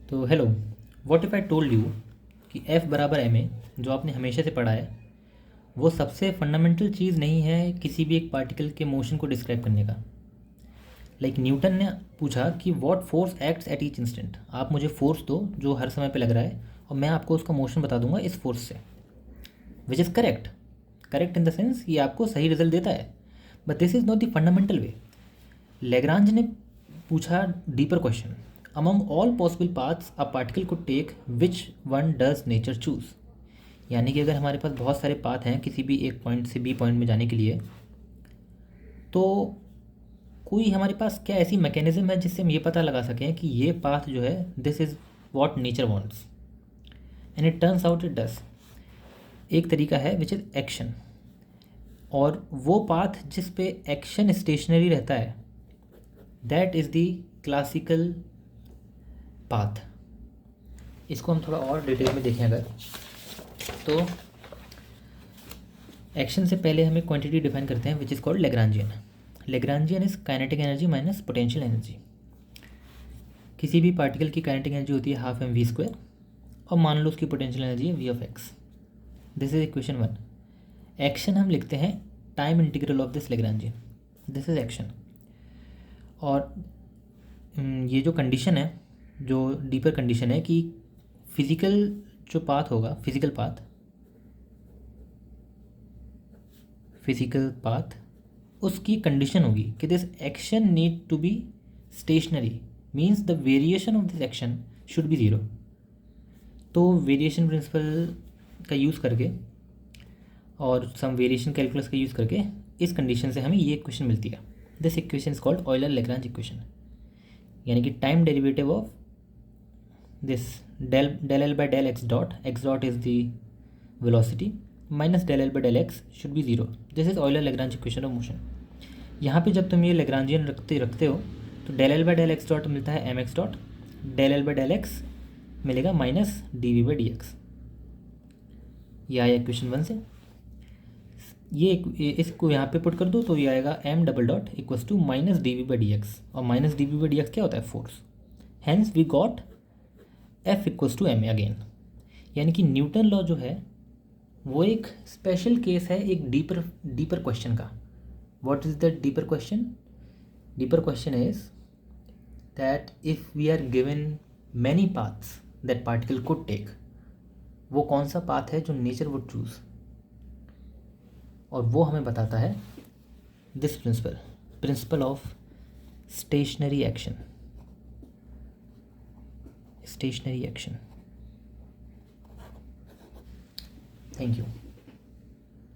तो hello, what if I told you कि F बराबर ma जो आपने हमेशा से पढ़ा है वो सबसे फंडामेंटल चीज़ नहीं है किसी भी एक पार्टिकल के मोशन को डिस्क्राइब करने का। न्यूटन ने पूछा कि what force acts at each instant, आप मुझे फोर्स दो जो हर समय पे लग रहा है और मैं आपको उसका मोशन बता दूंगा इस फोर्स से, which is correct. Correct in the sense ये आपको सही रिजल्ट देता है, but this is not the fundamental way. Lagrange ने पूछा deeper question, among all possible paths a particle could take which one does nature choose. यानी कि अगर हमारे पास बहुत सारे पाथ हैं किसी भी एक पॉइंट से बी पॉइंट में जाने के लिए, तो कोई हमारे पास क्या ऐसी मैकेनिज्म है जिससे हम ये पता लगा सकें कि ये पाथ जो है this is what nature wants, and it turns out it does. एक तरीका है विच इज़ एक्शन, और वो पाथ जिस पे एक्शन स्टेशनरी रहता है that is the classical path. इसको हम थोड़ा और डिटेल में देखें अगर, तो एक्शन से पहले हम एक क्वांटिटी डिफाइन करते हैं which is called Lagrangian. Lagrangian is kinetic energy minus potential energy. किसी भी पार्टिकल की काइनेटिक एनर्जी होती है हाफ mv², और मान लो उसकी पोटेंशियल एनर्जी है v of x. This is equation 1। Action हम लिखते हैं time integral of this Lagrangian, this is action. और ये जो कंडीशन है, जो डीपर कंडीशन है कि फिजिकल जो पाथ होगा, फिजिकल पाथ उसकी कंडीशन होगी कि this action need to be stationary, means the variation of this action should be zero. तो वेरिएशन प्रिंसिपल का यूज़ करके और सम वेरिएशन कैलकुलस का यूज़ करके इस कंडीशन से हमें ये इक्वेशन मिलती है। This equation is called Euler Lagrange equation, यानी कि time derivative of this del L by del x dot is the velocity minus del L by del x should be zero. This is Euler Lagrange equation of motion. यहाँ पे जब तुम ये Lagrangian रखते हो तो del L by del x dot मिलता है mx dot, del L by del x मिलेगा माइनस dv by dx। ये आया इक्वेशन 1 से। ये इसको यहाँ पे पुट कर दो तो ये आएगा m double dot equals to minus dv by dx, और माइनस dv by dx क्या होता है, force. Hence we got F equals to ma again. यानी कि न्यूटन लॉ जो है वो एक स्पेशल केस है एक डीपर क्वेश्चन का। What is the deeper question? Deeper question is that if we are given many paths that particle could take, वो कौन सा पाथ है जो नेचर वुड चूज़, और वो हमें बताता है this principle of stationary action. Thank you.